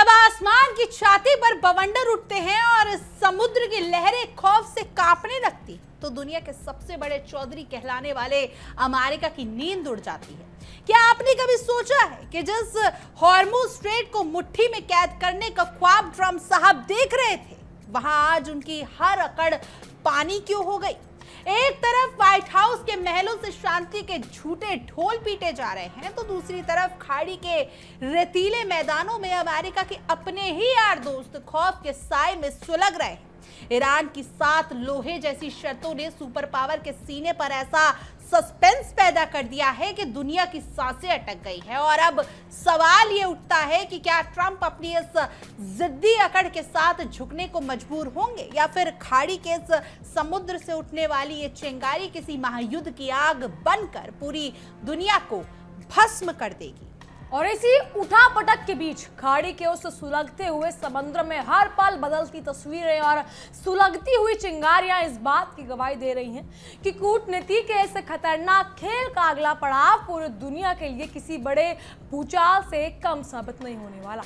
जब आसमान की छाती पर बवंडर उठते हैं और समुद्र की लहरें खौफ से कांपने लगती तो दुनिया के सबसे बड़े चौधरी कहलाने वाले अमेरिका की नींद उड़ जाती है। क्या आपने कभी सोचा है कि जिस हॉर्मुज़ स्ट्रेट को मुट्ठी में कैद करने का ख्वाब ट्रंप साहब देख रहे थे, वहां आज उनकी हर अकड़ पानी क्यों हो गई? एक तरफ व्हाइट हाउस के महलों से शांति के झूठे ढोल पीटे जा रहे हैं, तो दूसरी तरफ खाड़ी के रेतीले मैदानों में अमेरिका के अपने ही यार दोस्त खौफ के साए में सुलग रहे हैं। ईरान की 7 लोहे जैसी शर्तों ने सुपर पावर के सीने पर ऐसा सस्पेंस पैदा कर दिया है कि दुनिया की सांसें अटक गई है। और अब सवाल ये उठता है कि क्या ट्रंप अपनी इस जिद्दी अकड़ के साथ झुकने को मजबूर होंगे या फिर खाड़ी के इस समुद्र से उठने वाली ये चिंगारी किसी महायुद्ध की आग बनकर पूरी दुनिया को भस्म कर देगी। और इसी उठापटक के बीच खाड़ी के उस सुलगते हुए समुद्र में हर पल बदलती तस्वीरें और सुलगती हुई चिंगारियां इस बात की गवाही दे रही हैं कि कूटनीति के इस खतरनाक खेल का अगला पड़ाव पूरी दुनिया के लिए किसी बड़े भूचाल से कम साबित नहीं होने वाला।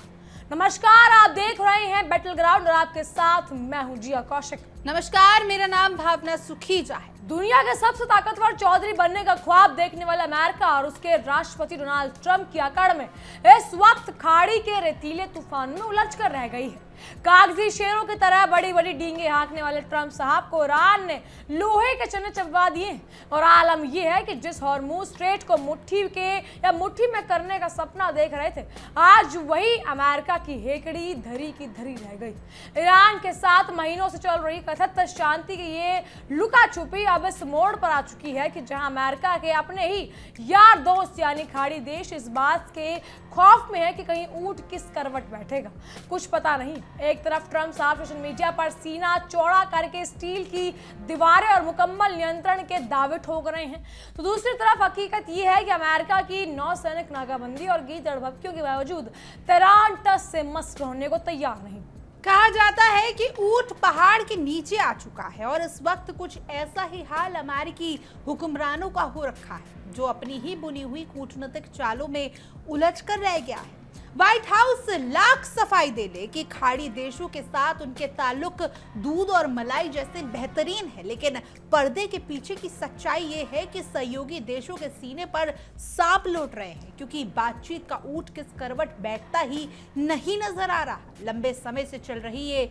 नमस्कार, आप देख रहे हैं बैटल ग्राउंड और आपके साथ मैं हूं जिया कौशिक। नमस्कार, मेरा नाम भावना सुखीजा है। दुनिया के सबसे ताकतवर चौधरी बनने का ख्वाब देखने वाला अमेरिका और उसके राष्ट्रपति डोनाल्ड ट्रंप की अकड़ में इस वक्त खाड़ी के रेतीले तूफान में उलझ कर रह गई है। कागजी शेरों की तरह बड़ी बड़ी डींगे हाँकने वाले ट्रंप साहब को ईरान ने लोहे के चने चबवा दिए और आलम यह है कि जिस हॉर्मुज़ स्ट्रेट को मुट्ठी में करने का सपना देख रहे थे, आज वही अमेरिका की हेकड़ी धरी की धरी रह गई। ईरान के 7 महीनों से चल रही कथित शांति की ये लुका छुपी अब इस मोड़ पर आ चुकी है कि जहां अमेरिका के अपने ही यार दोस्त यानी खाड़ी देश इस बात के खौफ में है कि कहीं ऊंट किस करवट बैठेगा, कुछ पता नहीं। एक तरफ ट्रंप साहब सोशल मीडिया पर सीना चौड़ा करके स्टील की दीवारें और मुकम्मल नियंत्रण के दावे ठोक रहे हैं, तो दूसरी तरफ हकीकत यह है कि अमेरिका की नौसैनिक नाकाबंदी और गीदड़-भभकियों के बावजूद तेहरान टस से मस होने को तैयार नहीं। कहा जाता है कि ऊंट पहाड़ के नीचे आ चुका है और इस वक्त कुछ ऐसा ही हाल अमेरिकी हुक्मरानों का हो रखा है, जो अपनी ही बुनी हुई कूटनीतिक चालों में उलझ कर रह गया है। व्हाइट हाउस लाख सफाई दे ले कि खाड़ी देशों के साथ उनके ताल्लुक दूध और मलाई जैसे बेहतरीन है, लेकिन पर्दे के पीछे की सच्चाई ये है कि सहयोगी देशों के सीने पर सांप लौट रहे हैं, क्योंकि बातचीत का ऊंट किस करवट बैठता ही नहीं नजर आ रहा। लंबे समय से चल रही ये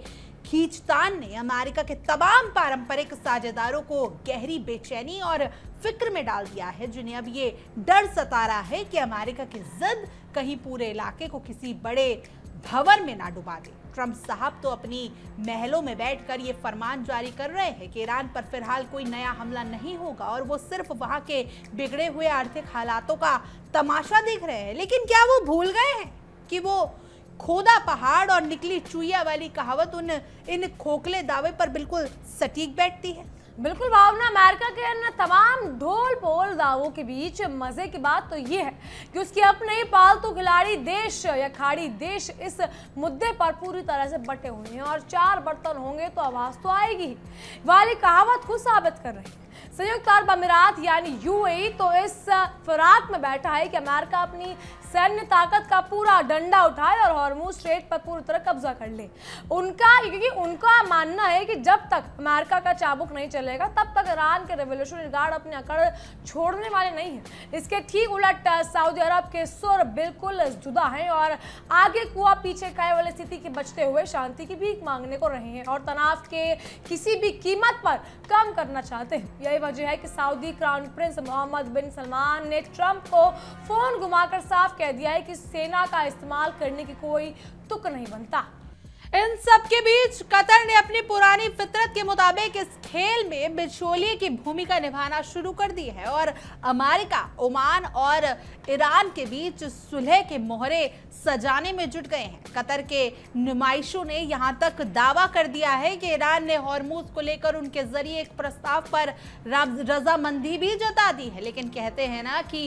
खींचतान ने अमेरिका के तमाम पारंपरिक साझेदारों को गहरी बेचैनी और फिक्र में डाल दिया है, जिन्हें अब ये डर सता रहा है कि अमेरिका की जिद कहीं पूरे इलाके को किसी बड़े भंवर में ना डुबा दे। ट्रंप साहब तो अपनी महलों में बैठकर ये फरमान जारी कर रहे हैं कि ईरान पर फिलहाल कोई नया हमला नहीं होगा और वो सिर्फ वहां के बिगड़े हुए आर्थिक हालातों का तमाशा देख रहे हैं। लेकिन क्या वो भूल गए हैं कि वो खोदा पहाड़ और निकली चुईया वाली कहावत इन खोखले दावे पर बिल्कुल सटीक बैठती है? बिल्कुल भावना, अमेरिका के इन तमाम ढोल पोल दावों के बीच मजे की बात तो ये है कि उसके अपने ही पालतू खिलाड़ी देश या खाड़ी देश इस मुद्दे पर पूरी तरह से बटे हुए हैं और 4 बर्तन होंगे तो आवाज तो आएगी वाली कहावत खुद साबित कर रही है। संयुक्त अरब अमीरात यानी यूएई तो इस फिराक में बैठा है कि अमेरिका अपनी सैन्य ताकत का पूरा डंडा उठाए और हॉर्मुज़ स्ट्रेट पर पूरी तरह कब्जा कर ले। क्योंकि उनका मानना है कि जब तक अमेरिका का चाबुक नहीं चलेगा तब तक ईरान के रेवोल्यूशनरी गार्ड अपने अकड़ छोड़ने वाले नहीं हैं। इसके ठीक उलट सऊदी अरब के सुर बिल्कुल जुदा हैं और आगे कुआ पीछे खाए वाली स्थिति के बचते हुए शांति की भीख मांगने को रहे हैं और तनाव के किसी भी कीमत पर कम करना चाहते हैं। यही वजह है कि सऊदी क्राउन प्रिंस मोहम्मद बिन सलमान ने ट्रंप को फोन घुमाकर साफ कह दिया है कि सेना का इस्तेमाल करने की कोई तुक नहीं बनता। इन सब के बीच कतर ने अपनी पुरानी फितरत के मुताबिक इस खेल में बिचौलिए की भूमिका निभाना शुरू कर दी है और अमेरिका, ओमान और ईरान के बीच सुलह के मोहरे सजाने में जुट गए हैं। कतर के नुमाइशों ने यहां तक दावा कर दिया है कि ईरान ने हॉर्मुज़ को लेकर उनके जरिए एक प्रस्ताव पर रजामंदी भी जता दी है, लेकिन कहते हैं ना कि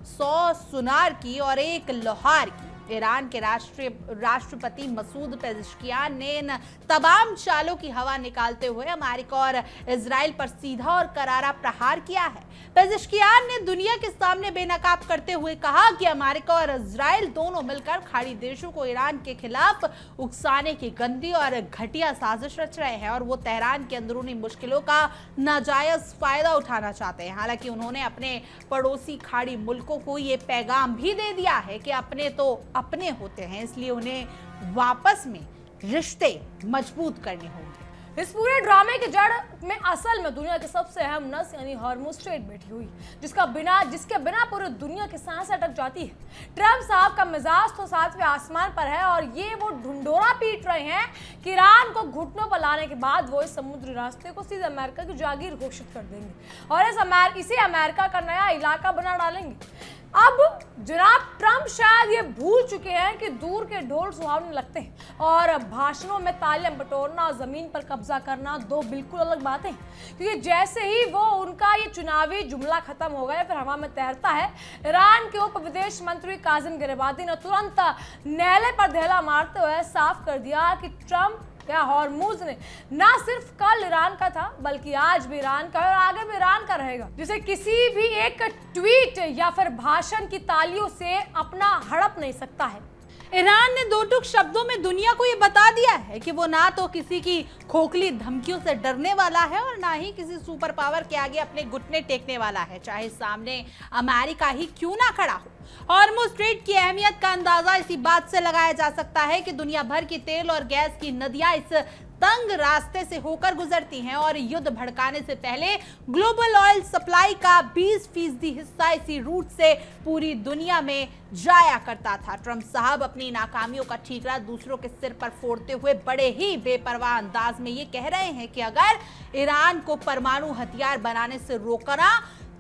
100 सुनार की और 1 लोहार की। ईरान के राष्ट्रपति मसूद पेज़ेश्कियान ने इन तमाम चालों की हवा निकालते हुए अमेरिका और इजराइल पर सीधा और करारा प्रहार किया है। पेज़ेश्कियान ने दुनिया के सामने बेनकाब करते हुए कहा कि अमेरिका और इजराइल दोनों मिलकर खाड़ी देशों को ईरान के खिलाफ उकसाने की गंदी और घटिया साजिश रच रहे हैं और वो तेहरान की अंदरूनी मुश्किलों का नाजायज फायदा उठाना चाहते हैं। हालांकि उन्होंने अपने पड़ोसी खाड़ी मुल्कों को ये पैगाम भी दे दिया है कि अपने तो अपने होते हैं, इसलिए उन्हें वापस में रिश्ते मजबूत करने होंगे। इस पूरे ड्रामे की जड़ में असल में दुनिया की सबसे अहम नस यानी हॉर्मुज़ स्ट्रेट बैठी हुई, जिसके बिना पूरी दुनिया की सांस अटक जाती है। ट्रंप साहब का मिजाज तो 7वें आसमान पर है और ये वो ढुंढोरा पीट रहे हैं कि ईरान को घुटनों पर लाने के बाद वो इस समुद्री रास्ते को सीधे अमेरिका की जागीर घोषित कर देंगे और इसे अमेरिका का नया इलाका बना डालेंगे। अब जनाब ट्रंप शायद ये भूल चुके हैं कि दूर के ढोल सुहावने लगते हैं और भाषणों में तालियां बटोरना और जमीन पर कब्जा करना दो बिल्कुल अलग बातें हैं। क्योंकि जैसे ही वो उनका ये चुनावी जुमला खत्म हो गया फिर हवा में तैरता है, ईरान के उप विदेश मंत्री काजिम गिरबाती ने तुरंत नहले पर धेला मारते हुए साफ कर दिया कि ट्रंप या हॉर्मुज़ ने ना सिर्फ कल ईरान का था बल्कि आज भी ईरान का है और आगे भी ईरान का रहेगा, जिसे किसी भी एक ट्वीट या फिर भाषण की तालियों से अपना हड़प नहीं सकता है। ईरान ने दो टूक शब्दों में दुनिया को ये बता दिया है कि वो ना तो किसी की खोखली धमकियों से डरने वाला है और ना ही किसी सुपर पावर के आगे अपने घुटने टेकने वाला है, चाहे सामने अमेरिका ही क्यों ना खड़ा हो। हॉर्मुज़ स्ट्रेट की अहमियत का अंदाजा इसी बात से लगाया जा सकता है कि दुनिया भर की तेल और गैस की नदियां इस तंग रास्ते से होकर गुजरती हैं और युद्ध भड़काने से पहले ग्लोबल ऑयल सप्लाई का 20% हिस्सा इसी रूट से पूरी दुनिया में जाया करता था। ट्रंप साहब अपनी नाकामियों का ठीकरा दूसरों के सिर पर फोड़ते हुए बड़े ही बेपरवाह अंदाज में ये कह रहे हैं कि अगर ईरान को परमाणु हथियार बनाने से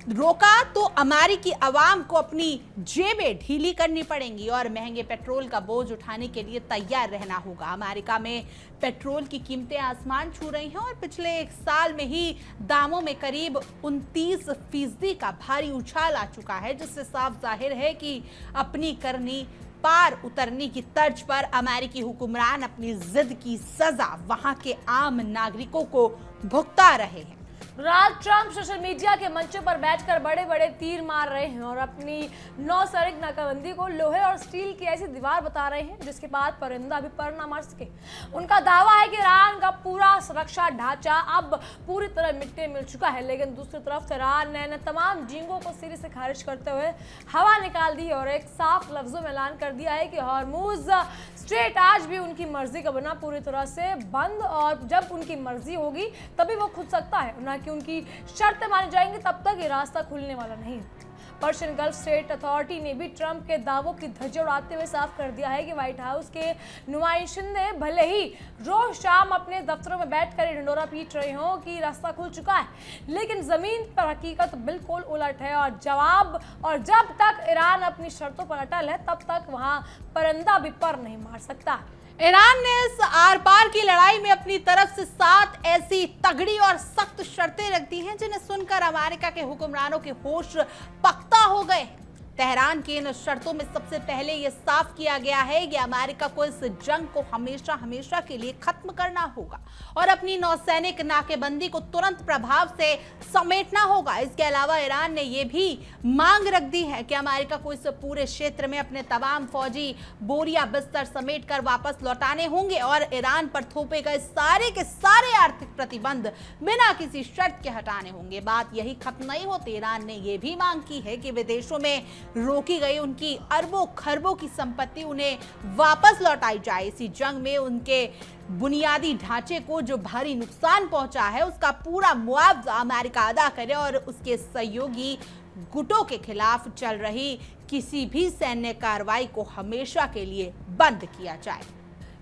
रोका तो अमेरिकी अवाम को अपनी जेबें ढीली करनी पड़ेंगी और महंगे पेट्रोल का बोझ उठाने के लिए तैयार रहना होगा। अमेरिका में पेट्रोल की कीमतें आसमान छू रही हैं और पिछले एक साल में ही दामों में करीब 29% का भारी उछाल आ चुका है, जिससे साफ जाहिर है कि अपनी करनी पार उतरने की तर्ज पर अमेरिकी हुक्मरान अपनी जिद की सजा वहां के आम नागरिकों को भुगता रहे हैं। डोनाल्ड ट्रंप सोशल मीडिया के मंचों पर बैठकर बड़े बड़े तीर मार रहे हैं और अपनी नौसैनिक नाकाबंदी को लोहे और स्टील की ऐसी दीवार बता रहे हैं जिसके बाद परिंदा भी पर ना मार सके। उनका दावा है कि ईरान का पूरा सुरक्षा ढांचा अब पूरी तरह मिट्टी मिल चुका है, लेकिन दूसरी तरफ ईरान ने तमाम झींगों को सिरे से खारिज करते हुए हवा निकाल दी और एक साफ लफ्जों में ऐलान कर दिया है कि हॉर्मुज़ स्ट्रेट आज भी उनकी मर्जी का बना पूरी तरह से बंद और जब उनकी मर्जी होगी तभी वो खुल सकता है, ना कि उनकी शर्तें मानी जाएंगी तब तक ये रास्ता खुलने वाला नहीं। पर्शियन गल्फ स्टेट अथॉरिटी ने भी ट्रंप के दावों की धज्जियां उड़ाते हुए साफ कर दिया है कि व्हाइट हाउस के नुमाइंदे भले ही रोज शाम अपने दफ्तरों में बैठकर ढिंडोरा पीट रहे हों कि रास्ता खुल चुका है, लेकिन जमीन पर हकीकत बिल्कुल उलट है और जब तक ईरान अपनी शर्तों पर अटल है तब तक वहां परिंदा भी पर नहीं मार सकता। ईरान ने इस आर पार की लड़ाई में अपनी तरफ से 7 ऐसी तगड़ी और सख्त शर्तें रख दी हैं जिन्हें सुनकर अमेरिका के हुक्मरानों के होश पख्ता हो गए। तेहरान की इन शर्तों में सबसे पहले यह साफ किया गया है कि अमेरिका को इस जंग को हमेशा हमेशा के लिए खत्म करना होगा और अपनी नौसैनिक नाकेबंदी को तुरंत प्रभाव से समेटना होगा। इसके अलावा ईरान ने यह भी मांग रख दी है कि अमेरिका को इस पूरे क्षेत्र में अपने तमाम फौजी बोरिया बिस्तर समेट कर वापस लौटाने होंगे और ईरान पर थोपे गए सारे के सारे आर्थिक प्रतिबंध बिना किसी शर्त के हटाने होंगे। बात यही खत्म नहीं होती, ईरान ने यह भी मांग की है कि विदेशों में रोकी गई उनकी अरबों खरबों की संपत्ति उन्हें वापस लौटाई जाए। इसी जंग में उनके बुनियादी ढांचे को जो भारी नुकसान पहुंचा है उसका पूरा मुआवजा अमेरिका अदा करे और उसके सहयोगी गुटों के खिलाफ चल रही किसी भी सैन्य कार्रवाई को हमेशा के लिए बंद किया जाए।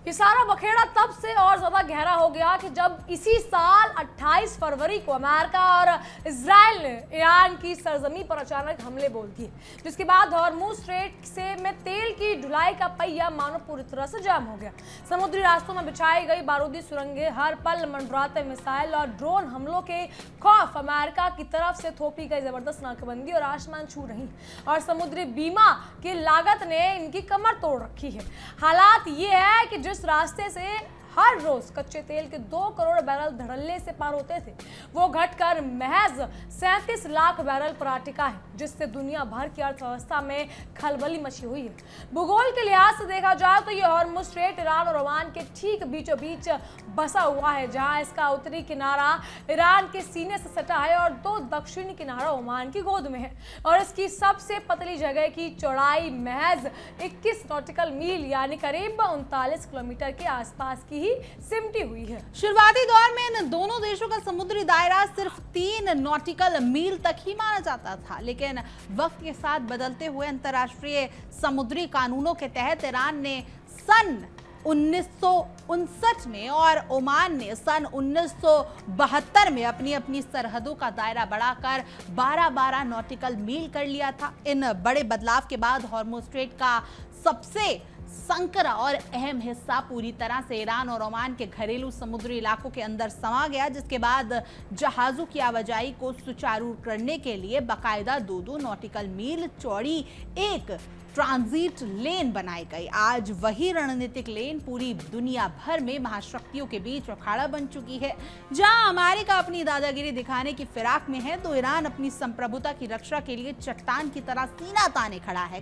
ये सारा बखेड़ा तब से और ज्यादा गहरा हो गया कि जब इसी साल 28 फरवरी को अमेरिका और इजराइल ने ईरान की सरजमी पर अचानक हमले बोल दिए, जिसके बाद हॉर्मुज स्ट्रेट से में तेल की ढुलाई का पहिया मानो पूरी तरह से जाम हो गया। समुद्री रास्तों में बिछाई गई बारूदी सुरंगें, हर पल मंडराते मिसाइल और ड्रोन हमलों के खौफ अमेरिका की तरफ से थोपी गई जबरदस्त नाकेबंदी और आसमान छू रही और समुद्री बीमा की लागत ने इनकी कमर तोड़ रखी है। हालात ये है कि जिस रास्ते से हर रोज कच्चे तेल के 2 करोड़ बैरल धड़ल्ले से पार होते थे, वो घटकर महज 37 लाख बैरल पर आ टिका है, जिससे दुनिया भर की अर्थव्यवस्था में खलबली मची हुई है। भूगोल के लिहाज से देखा जाए तो ये हॉर्मुज स्ट्रेट ईरान और ओमान के ठीक बीचों बीच बसा हुआ है, जहां इसका उत्तरी किनारा ईरान के सीने से सटा है और 2 दक्षिणी किनारा ओमान की गोद में है और इसकी सबसे पतली जगह की चौड़ाई महज 21 नॉटिकल मील यानी करीब 39 किलोमीटर के आसपास की ही सिमटी हुई है। शुरुआती दौर में इन दोनों देशों का समुद्री दायरा सिर्फ 3 नॉटिकल मील तक ही माना जाता था, लेकिन वक्त के साथ बदलते हुए अंतर्राष्ट्रीय समुद्री कानूनों के तहत ईरान ने सन 1959 में और ओमान ने सन 1972 में अपनी अपनी सरहदों का दायरा बढ़ाकर 12-12 नॉटिकल मील कर लिया था। इन बड़े बदलाव के बाद हॉर्मुज स्ट्रेट का सबसे संकरा और अहम हिस्सा पूरी तरह से ईरान और ओमान के घरेलू समुद्री इलाकों के अंदर समा गया, जिसके बाद जहाजों की आवाजाही को सुचारू करने के लिए बाकायदा 2-2 नॉटिकल मील चौड़ी एक ट्रांजिट लेन बनाई गई। आज वही रणनीतिक लेन पूरी दुनिया भर में महाशक्तियों के बीच अखाड़ा बन चुकी है। जहां अमेरिका अपनी दादागिरी दिखाने की फिराक में है, तो ईरान अपनी संप्रभुता की रक्षा के लिए चट्टान की तरह सीना ताने खड़ा है।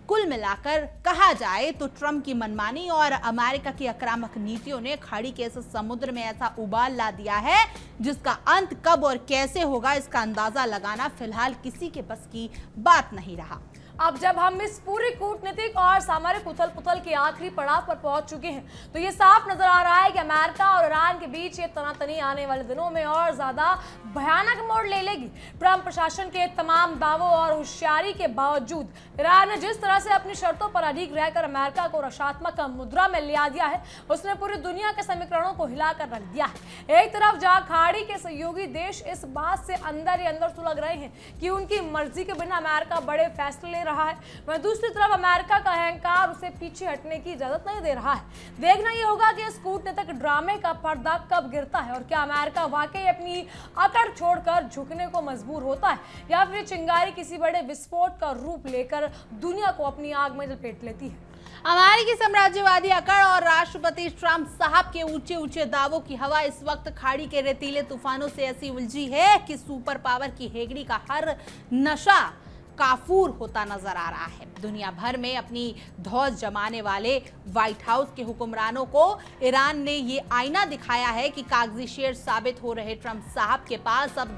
कुल मिलाकर कहा जाए तो ट्रंप की मनमानी और अमेरिका की आक्रामक नीतियों ने खाड़ी के इस समुद्र में ऐसा उबाल ला दिया है, जिसका अंत कब और कैसे होगा इसका अंदाजा लगाना फिलहाल किसी के बस की बात नहीं रहा। अब जब हम इस पूरी कूटनीतिक और सामरिक उथल पुथल के आखिरी पड़ाव पर पहुंच चुके हैं, तो ये साफ नजर आ रहा है कि अमेरिका और ईरान के बीच ये तनातनी आने वाले दिनों में और ज्यादा भयानक मोड़ ले लेगी। ट्रंप प्रशासन के तमाम दावों और होशियारी के बावजूद ईरान ने जिस तरह से अपनी शर्तों पर अड़िग रहकर अमेरिका को रक्षात्मक मुद्रा में लिया दिया है, उसने पूरी दुनिया के समीकरणों को हिलाकर रख दिया है। एक तरफ जहां खाड़ी के सहयोगी देश इस बात से अंदर ही अंदर सुलग रहे हैं कि उनकी मर्जी के बिना अमेरिका बड़े फैसले ले रहा है, वहीं दूसरी तरफ अमेरिका का अहंकार उसे पीछे हटने की इजाजत नहीं दे रहा है। देखना ये होगा कि इस कूटनीतिक ड्रामे का पर्दा कब गिरता है और क्या अमेरिका वाकई अपनी अकड़ छोड़कर झुकने को मजबूर होता है या फिर चिंगारी किसी बड़े विस्फोट का रूप लेकर दुनिया को अपनी आग में लपेट लेती है। अमेरिकी साम्राज्यवादी अकड़ और राष्ट्रपति ट्रंप साहब के ऊंचे ऊंचे दावों की हवा इस वक्त खाड़ी के रेतीले तूफानों से ऐसी उलझी है कि सुपर पावर की हेगड़ी का हर नशा काफूर होता नजर आ रहा है। दुनिया भर में अपनी धौस जमाने वाले व्हाइट हाउस के हुक्मरानों को ईरान ने ये आईना दिखाया है कि कागजी शेर साबित हो रहे ट्रंप साहब के पास अब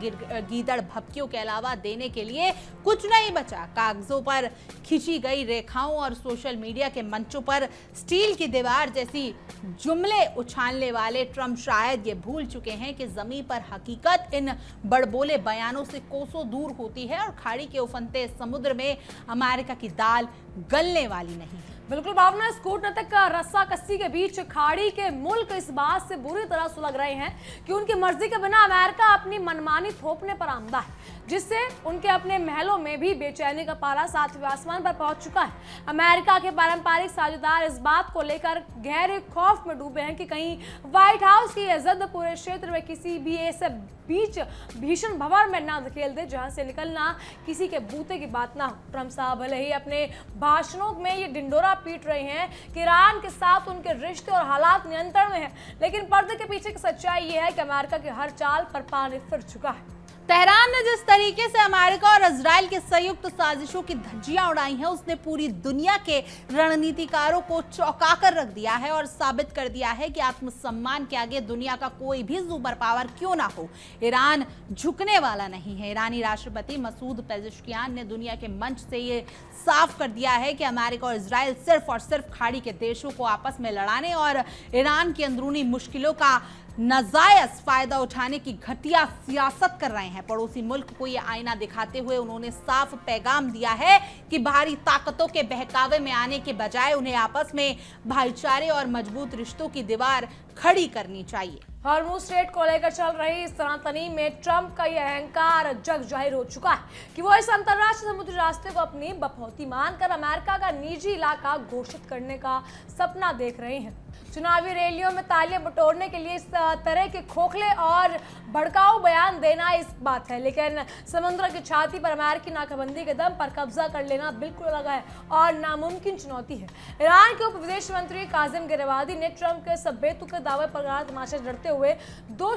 गीदड़ भपकियों के अलावा देने के लिए कुछ नहीं बचा। कागजों पर खींची गई रेखाओं और सोशल मीडिया के मंचों पर स्टील की दीवार जैसी जुमले उछालने वाले ट्रंप शायद ये भूल चुके हैं कि जमीन पर हकीकत इन बड़बोले बयानों से कोसों दूर होती है और खाड़ी के उफनते समुद्र में अमेरिका की दाल गलने वाली नहीं है। बिल्कुल भावना, इस कूटनीतिक रस्सा कस्सी के बीच खाड़ी के मुल्क इस बात से बुरी तरह सुलग रहे हैं कि उनकी मर्जी के बिना अमेरिका अपनी मनमानी थोपने पर आमदा है, जिससे उनके अपने महलों में भी बेचैनी का पारा 7वें आसमान पर पहुंच चुका है। अमेरिका के पारंपरिक साझेदार इस बात को लेकर गहरे खौफ में डूबे हैं कि कहीं व्हाइट हाउस की इज्जत पूरे क्षेत्र में किसी भी ऐसे बीच भीषण भंवर में ना धकेल दे जहां से निकलना किसी के बूते की बात ना हो। ट्रंप साहब भले ही अपने भाषणों में ये डिंडोरा पीट रहे हैं कि ईरान के साथ उनके रिश्ते और हालात नियंत्रण में हैं, लेकिन पर्दे के पीछे की सच्चाई ये है कि अमेरिका की हर चाल पर पानी फिर चुका है। तेहरान ने जिस तरीके से अमेरिका और इजराइल के संयुक्त साजिशों की धज्जियां उड़ाई हैं, उसने पूरी दुनिया के रणनीतिकारों को चौंका कर रख दिया है और साबित कर दिया है कि आत्मसम्मान के आगे दुनिया का कोई भी सुपर पावर क्यों ना हो, ईरान झुकने वाला नहीं है। ईरानी राष्ट्रपति मसूद पेजेश्कियान ने दुनिया के मंच से ये साफ कर दिया है कि अमेरिका और इजराइल सिर्फ और सिर्फ खाड़ी के देशों को आपस में लड़ाने और ईरान की अंदरूनी मुश्किलों का नाजायज फायदा उठाने की घटिया सियासत कर रहे हैं। पड़ोसी मुल्क को यह आईना दिखाते हुए उन्होंने साफ पैगाम दिया है कि बाहरी ताकतों के बहकावे में आने के बजाय उन्हें आपस में भाईचारे और मजबूत रिश्तों की दीवार खड़ी करनी चाहिए। हॉर्मुज़ स्ट्रेट को लेकर चल रही इस तनातनी में ट्रंप का यह अहंकार जग जाहिर हो चुका है कि वो इस अंतर्राष्ट्रीय समुद्री रास्ते को अपनी बपौती मानकर अमेरिका का निजी इलाका घोषित करने का सपना देख रहे हैं। चुनावी रैलियों में तालियां बटोरने के लिए इस तरह के खोखले और भड़काऊ बयान देना इस बात है, लेकिन समुद्र की छाती पर अमेरिकी नाकाबंदी के दम पर कब्जा कर लेना बिल्कुल अलग है और नामुमकिन चुनौती है। ईरान के उप विदेश मंत्री काजिम गिरवादी ने ट्रंप के इस बेतुके दावे पर गलत तमाशा जड़ते हुए दो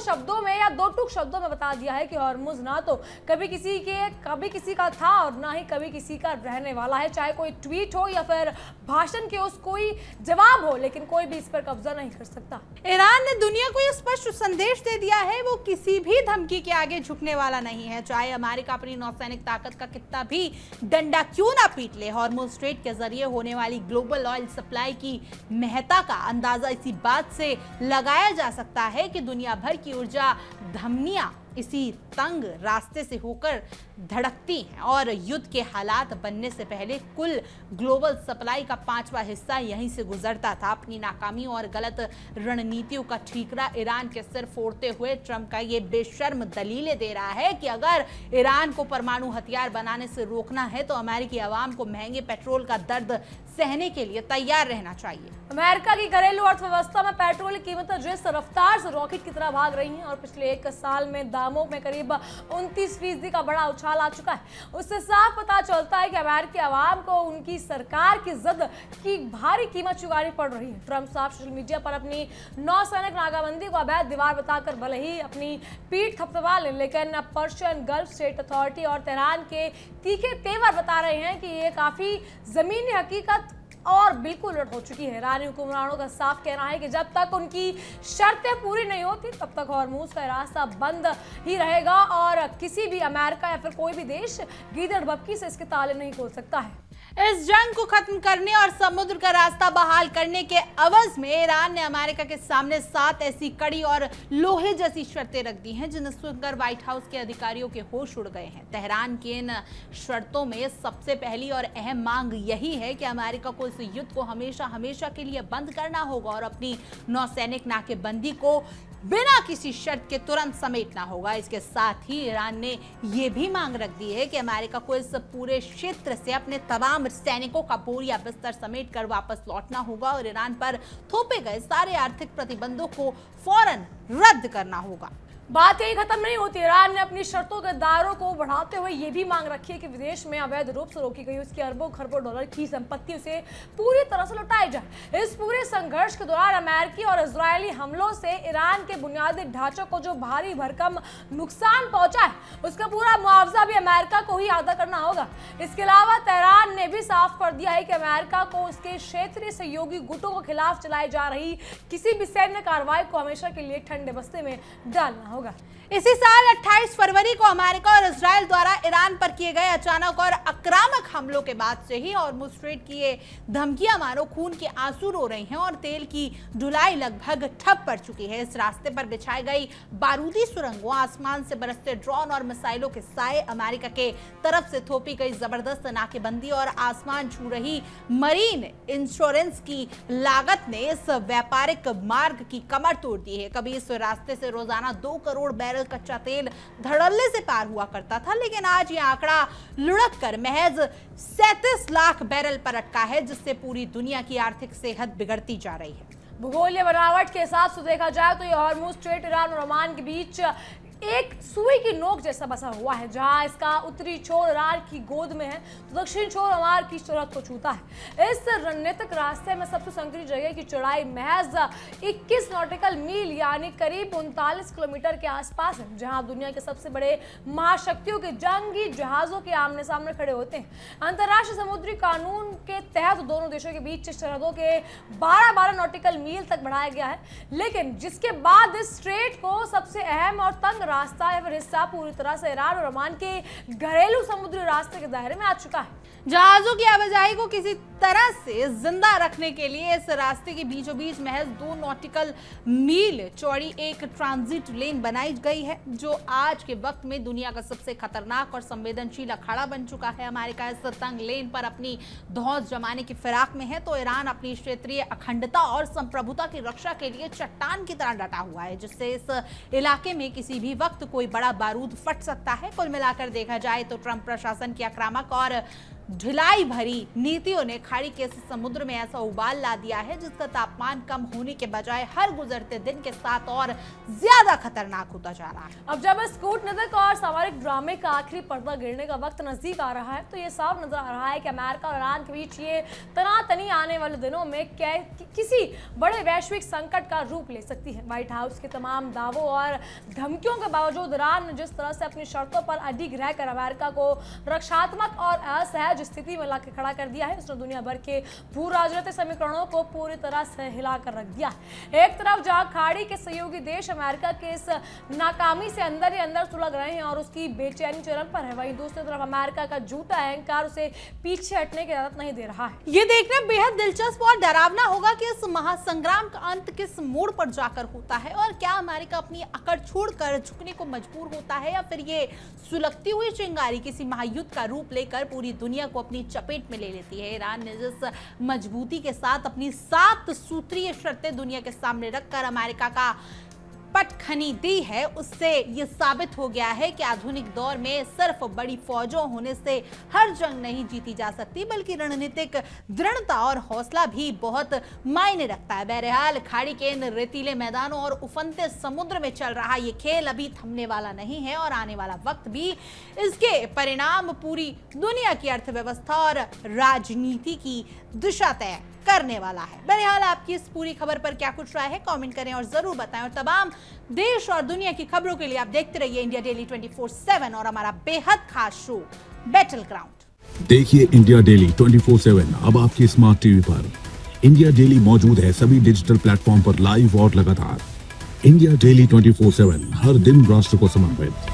टूक शब्दों में बता दिया है कि हॉर्मुज़ ना तो कभी किसी का था और ना ही कभी किसी का रहने वाला है। चाहे कोई ट्वीट हो या फिर भाषण के उस कोई जवाब हो, लेकिन कोई भी इस पर कब्जा नहीं कर सकता। ईरान ने दुनिया को यह स्पष्ट संदेश दे दिया है वो किसी भी धमकी के आगे झुकने वाला नहीं है, चाहे अमेरिका अपनी नौसैनिक ताकत का कितना भी डंडा क्यों ना पीट ले। हॉर्मुज़ स्ट्रेट के जरिए होने वाली ग्लोबल ऑयल सप्लाई की महत्ता का अंदाजा इसी बात से लगाया जा सकता है कि दुनिया भर की ऊर्जा धमनियां इसी तंग रास्ते से होकर धड़कती हैं और युद्ध के हालात बनने से पहले कुल ग्लोबल सप्लाई का 5वां हिस्सा यहीं से गुजरता था। अपनी नाकामी और गलत रणनीतियों का ठीकरा ईरान के सिर फोड़ते हुए ट्रंप का ये बेशर्म दलीलें दे रहा है कि अगर ईरान को परमाणु हथियार बनाने से रोकना है तो अमेरिकी अवाम को महंगे पेट्रोल का दर्द सहने के लिए तैयार रहना चाहिए। अमेरिका की घरेलू अर्थव्यवस्था में पेट्रोल की कीमतें जिस रफ्तार से रॉकेट की तरह भाग रही हैं और पिछले 1 साल में दामों में करीब 29% का बड़ा उछाल आ चुका है, उससे साफ पता चलता है कि अमेरिकी अवाम को उनकी सरकार की जिद की भारी कीमत चुकानी पड़ रही है। ट्रंप साहब सोशल मीडिया पर अपनी नौसैनिक नाकाबंदी को अवैध दीवार बताकर भले ही अपनी पीठ थपथपा लें, लेकिन पर्शियन गल्फ स्टेट अथॉरिटी और तेहरान के तीखे तेवर बता रहे हैं कि ये काफी जमीनी हकीकत और बिल्कुल उलट हो चुकी है। ईरानी हुक्मरानों का साफ कहना है कि जब तक उनकी शर्तें पूरी नहीं होती तब तक हॉर्मुज़ का रास्ता बंद ही रहेगा और किसी भी अमेरिका या फिर कोई भी देश गीदड़ बक्की से इसके ताले नहीं खोल सकता है। इस जंग को खत्म करने और समुद्र का रास्ता बहाल करने के अवज में ईरान ने अमेरिका के सामने 7 ऐसी कड़ी और लोहे जैसी शर्तें रख दी हैं जिन्हें सुनकर व्हाइट हाउस के अधिकारियों के होश उड़ गए हैं। तेहरान की इन शर्तों में सबसे पहली और अहम मांग यही है कि अमेरिका को इस युद्ध को हमेशा के लिए बंद करना होगा और अपनी नौसैनिक नाकेबंदी को बिना किसी शर्त के तुरंत समेटना होगा। इसके साथ ही ईरान ने यह भी मांग रख दी है कि अमेरिका को इस पूरे क्षेत्र से अपने तमाम सैनिकों का बोरिया बिस्तर समेट कर वापस लौटना होगा और ईरान पर थोपे गए सारे आर्थिक प्रतिबंधों को फौरन रद्द करना होगा। बात यही खत्म नहीं होती। ईरान ने अपनी शर्तों के दायरों को बढ़ाते हुए ये भी मांग रखी है कि विदेश में अवैध रूप से रोकी गई उसकी अरबों खरबों डॉलर की संपत्ति उसे पूरी तरह से लौटाई जाए। इस पूरे संघर्ष के दौरान अमेरिकी और इजरायली हमलों से ईरान के बुनियादी ढांचे को जो भारी भरकम नुकसान पहुंचा है उसका पूरा मुआवजा भी अमेरिका को ही अदा करना होगा। इसके अलावा तेहरान ने भी साफ कर दिया है कि अमेरिका को उसके क्षेत्रीय सहयोगी गुटों के खिलाफ चलाई जा रही किसी भी सैन्य कार्रवाई को हमेशा के लिए ठंडे बस्ते में डालना होगा। इसी साल 28 फरवरी को अमेरिका और इजराइल द्वारा ईरान पर किए गए अचानक और आक्रामक हमलों के बाद से ही हॉर्मुज़ स्ट्रेट की ये धमकियां मानो खून के आंसू रो रही हैं और तेल की ढुलाई लगभग ठप पड़ चुकी है। इस रास्ते पर बिछाई गई बारूदी सुरंगों, आसमान से बरसते ड्रोन और मिसाइलों के साए, अमेरिका के तरफ से थोपी गई जबरदस्त नाकेबंदी और आसमान छू रही मरीन इंश्योरेंस की लागत ने इस व्यापारिक मार्ग की कमर तोड़ दी है। कभी इस रास्ते से रोजाना 2 करोड़ बैरल कच्चा तेल धड़ल्ले से पार हुआ करता था, लेकिन आज यह आंकड़ा लुढ़क कर महज 37 लाख बैरल पर अटका है, जिससे पूरी दुनिया की आर्थिक सेहत बिगड़ती जा रही है। भूगोलीय बनावट के हिसाब से देखा जाए तो यह हॉर्मुज़ स्ट्रेट ईरान और ओमान के बीच एक सुई की नोक जैसा बसा हुआ है। जहां इसका उत्तरी छोर ईरान की गोद में है तो दक्षिण छोर ओमान की सरहद को छूता है। इस रणनीतिक रास्ते में सबसे संकरी जगह की चौड़ाई महज 21 नॉटिकल मील यानी करीब 39 किलोमीटर के आसपास है, जहां दुनिया के सबसे बड़े महाशक्तियों के जंगी जहाजों के आमने सामने खड़े होते हैं। अंतर्राष्ट्रीय समुद्री कानून के तहत दोनों देशों के बीच सरहदों के 12-12 नॉटिकल मील तक बढ़ाया गया है, लेकिन जिसके बाद इस स्ट्रेट को सबसे अहम और तंग रास्ता या फिर हिस्सा पूरी तरह से ईरान और ओमान के घरेलू समुद्री रास्ते के दायरे में आ चुका है। जहाजों की आवाजाही को किसी तरह से जिंदा रखने के लिए इस रास्ते के बीचों बीच महज 2 नॉटिकल मील चौड़ी एक ट्रांजिट लेन बनाई गई है, जो आज के वक्त में दुनिया का सबसे खतरनाक और संवेदनशील अखाड़ा बन चुका है। अमेरिका इस तंग लेन पर अपनी धौंस जमाने की फिराक में है, तो ईरान अपनी क्षेत्रीय अखंडता और संप्रभुता की रक्षा के लिए चट्टान की तरह डटा हुआ है, जिससे इस इलाके में किसी भी वक्त कोई बड़ा बारूद फट सकता है। कुल मिलाकर देखा जाए तो ट्रंप प्रशासन की आक्रामक और ढिलाई भरी नीतियों ने खाड़ी के समुद्र में ऐसा उबाल ला दिया है, जिसका तापमान कम होने के बजाय हर गुजरते दिन के साथ और ज्यादा खतरनाक होता जा रहा है। अब जब इस कूटनीतिक और सामरिक ड्रामे का आखिरी पर्दा गिरने का वक्त नजदीक आ रहा है, तो ये साफ नजर आ रहा है कि अमेरिका और ईरान के बीच ये तनातनी आने वाले दिनों में किसी बड़े वैश्विक संकट का रूप ले सकती है। व्हाइट हाउस के तमाम दावों और धमकियों के बावजूद ईरान ने जिस तरह से अपनी शर्तों पर अडिग रहकर अमेरिका को रक्षात्मक और असहज स्थिति में लाके खड़ा कर दिया है, उसने दुनिया भर के भू राजनीतिक समीकरणों को पूरी तरह से हिलाकर रख दिया है। एक तरफ जहां खाड़ी के सहयोगी देश अमेरिका के इस नाकामी से अंदर ही अंदर सुलग रहे हैं और उसकी बेचैनी चरम पर है, वहीं दूसरी तरफ अमेरिका का झूठा अहंकार उसे पीछे हटने की इजाजत नहीं दे रहा है। ये देखना बेहद दिलचस्प और डरावना होगा कि इस महासंग्राम का अंत किस मोड़ पर जाकर होता है, और क्या अमेरिका अपनी अकड़ छोड़कर झुकने को मजबूर होता है, या फिर ये सुलगती हुई चिंगारी किसी महायुद्ध का रूप लेकर पूरी दुनिया को अपनी चपेट में ले लेती है। ईरान ने जिस मजबूती के साथ अपनी 7 सूत्रीय शर्तें दुनिया के सामने रखकर अमेरिका का पटखनी दी है, उससे यह साबित हो गया है कि आधुनिक दौर में सिर्फ बड़ी फौजों होने से हर जंग नहीं जीती जा सकती, बल्कि रणनीतिक दृढ़ता और हौसला भी बहुत मायने रखता है। बहरहाल खाड़ी के इन रेतीले मैदानों और उफनते समुद्र में चल रहा ये खेल अभी थमने वाला नहीं है, और आने वाला वक्त भी इसके परिणाम पूरी दुनिया की अर्थव्यवस्था और राजनीति की दिशा तय करने वाला है। बहरहाल आपकी इस पूरी खबर पर क्या कुछ राय है, कमेंट करें और जरूर बताएं। और तमाम देश और दुनिया की खबरों के लिए आप देखते रहिए इंडिया डेली 24/7 और हमारा बेहद खास शो बैटल ग्राउंड। देखिए इंडिया डेली 24/7 अब आपकी स्मार्ट टीवी पर। इंडिया डेली मौजूद है सभी डिजिटल प्लेटफॉर्म पर लाइव और लगातार। इंडिया डेली 24/7 हर दिन राष्ट्र को समर्पित।